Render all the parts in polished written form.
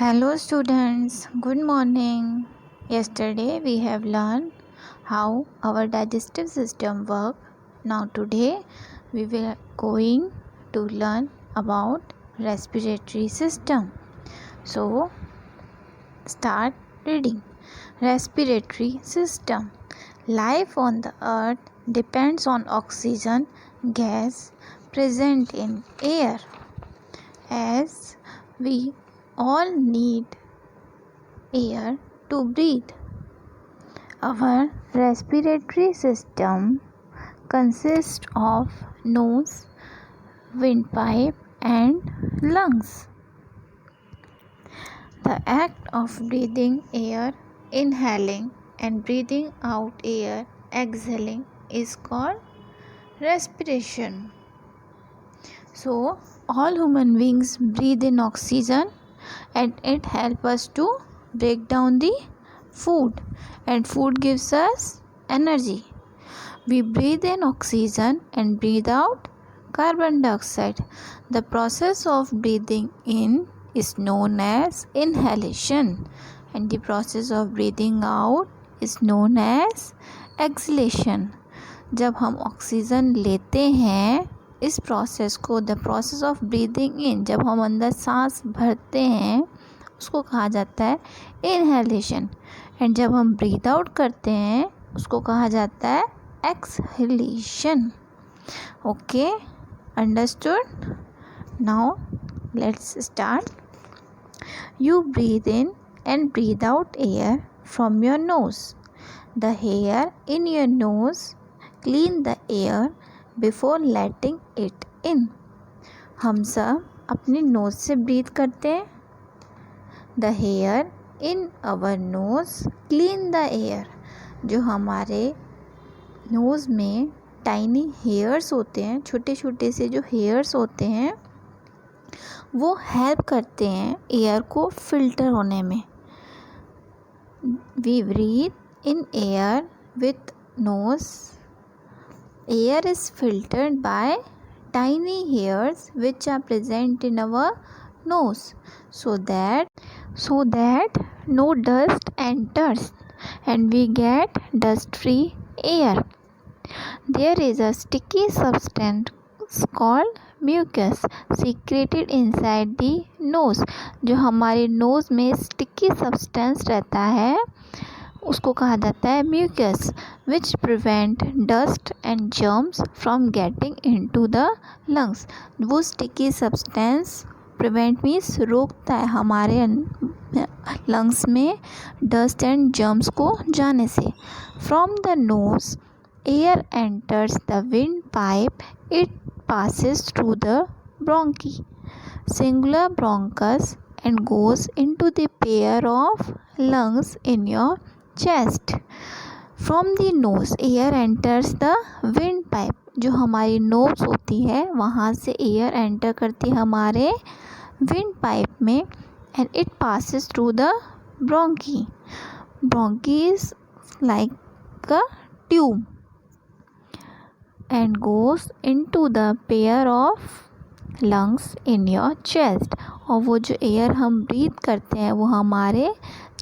Hello students, good morning. Yesterday we have learned how our digestive system works. Now today we will going to learn about respiratory system. So start reading. Respiratory system. Life on the earth depends on oxygen gas present in air. As we all need air to breathe. Our respiratory system consists of nose, windpipe, and lungs. The act of breathing air, inhaling, and breathing out air, exhaling, is called respiration. So, all human beings breathe in oxygen and it helps us to break down the food, and food gives us energy. We breathe in oxygen and breathe out carbon dioxide. The process of breathing in is known as inhalation and the process of breathing out is known as exhalation. जब हम oxygen लेते हैं इस process को the process of breathing in, जब हम अंदर सांस भरते हैं उसको कहा जाता है इनहेलेशन, एंड जब हम ब्रीथ आउट करते हैं उसको कहा जाता है exhalation. Okay, understood? Now let's start. You breathe in and breathe out air from your nose. The hair in your nose clean the air before letting it in. हम सब अपने नोज से ब्रीथ करते हैं. The hair in our nose clean the air. जो हमारे nose में tiny hairs होते हैं, छोटे छोटे से जो हेयर्स होते हैं वो हेल्प करते हैं एयर को फिल्टर होने में. We breathe in air with nose. Air is filtered by tiny hairs which are present in our nose so that no dust enters and we get dust-free air. There is a sticky substance called mucus secreted inside the nose. जो हमारे knows में sticky substance रहता है उसको कहा जाता है mucus, which prevent dust and germs from getting into the lungs. वो स्टिकी सब्सटेंस प्रिवेंट मीन्स रोकता है हमारे लंग्स में डस्ट एंड जर्म्स को जाने से. From the nose air enters the wind pipe. It passes through the bronchi, singular bronchus, and goes into the pair of lungs in your chest. From the nose air enters the windpipe. जो हमारी knows होती है वहाँ से air enter करती है हमारे wind pipe में and it passes through the bronchi. Bronchi is like a tube and goes into the pair of lungs in your chest. और वो जो एयर हम ब्रीथ करते हैं वो हमारे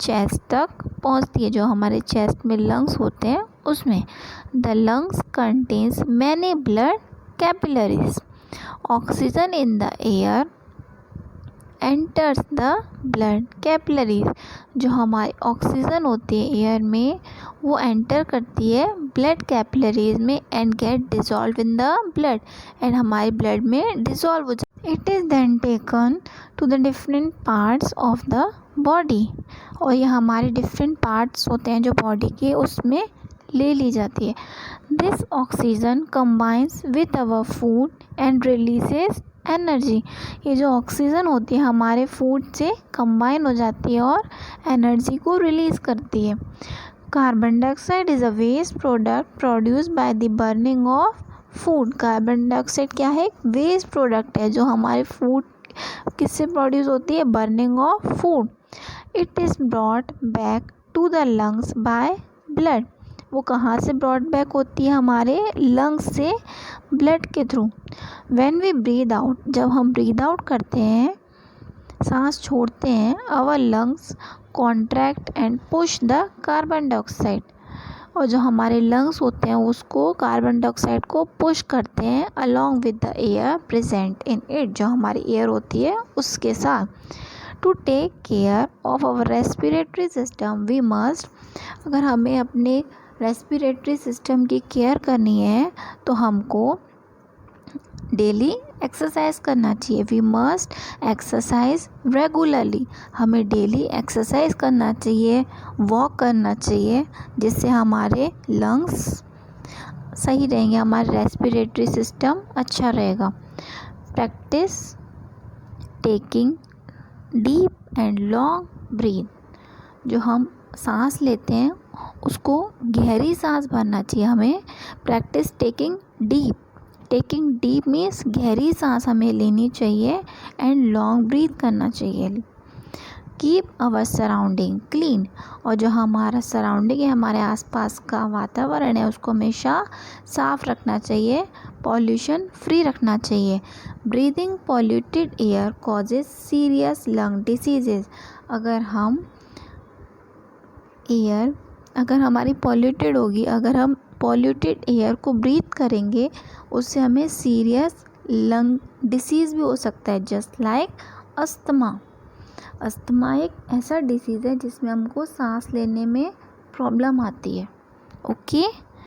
चेस्ट तक पहुंचती है, जो हमारे चेस्ट में लंग्स होते हैं उसमें. The lungs contains many blood capillaries. Oxygen in the air enters the blood capillaries. जो हमारी ऑक्सीजन होती है एयर में वो एंटर करती है ब्लड कैपिलरीज में and get dissolve in the blood, and हमारे ब्लड में डिसॉल्व हो जाती है. It is then taken to the different parts of the body. और ये हमारे डिफरेंट पार्ट्स होते हैं जो बॉडी के उसमें ले ली जाती है. This oxygen combines with our food and releases energy. ये जो ऑक्सीजन होती है हमारे फूड से कंबाइन हो जाती है और एनर्जी को रिलीज़ करती है. Carbon dioxide is a waste product produced by the burning of food. Carbon dioxide क्या है? एक वेस्ट प्रोडक्ट है जो हमारे फूड किससे प्रोड्यूस होती है? Burning of food. It is brought back to the lungs by blood. वो कहाँ से ब्रॉड बैक होती है? हमारे लंग्स से ब्लड के थ्रू. व्हेन वी ब्रीद आउट, जब हम ब्रीद आउट करते हैं सांस छोड़ते हैं our lungs contract and push the carbon dioxide, और जो हमारे लंग्स होते हैं उसको कार्बन डाइऑक्साइड को पुश करते हैं along with the air present in it, जो हमारी एयर होती है उसके साथ। To take care of our respiratory system we must, अगर हमें अपने रेस्पिरेटरी सिस्टम की केयर करनी है तो हमको डेली एक्सरसाइज करना चाहिए। वी मस्ट एक्सरसाइज रेगुलरली, हमें डेली एक्सरसाइज करना चाहिए, वॉक करना चाहिए, जिससे हमारे लंग्स सही रहेंगे, हमारा रेस्पिरेटरी सिस्टम अच्छा रहेगा। Practice taking deep and long breath, जो हम सांस लेते हैं उसको गहरी सांस भरना चाहिए हमें। प्रैक्टिस टेकिंग डीप मीन्स गहरी सांस हमें लेनी चाहिए एंड लॉन्ग ब्रीथ करना चाहिए। कीप आवर सराउंडिंग क्लीन, और जो हमारा सराउंडिंग है, हमारे आसपास का वातावरण है, उसको हमेशा साफ़ रखना चाहिए, पॉल्यूशन फ्री रखना चाहिए। Breathing polluted air causes serious lung diseases, अगर हमारी पॉल्यूटेड होगी, अगर हम पॉल्यूटेड एयर को ब्रीथ करेंगे उससे हमें सीरियस लंग डिसीज़ भी हो सकता है, जस्ट लाइक अस्थमा। अस्थमा एक ऐसा डिसीज़ है जिसमें हमको सांस लेने में प्रॉब्लम आती है। ओके।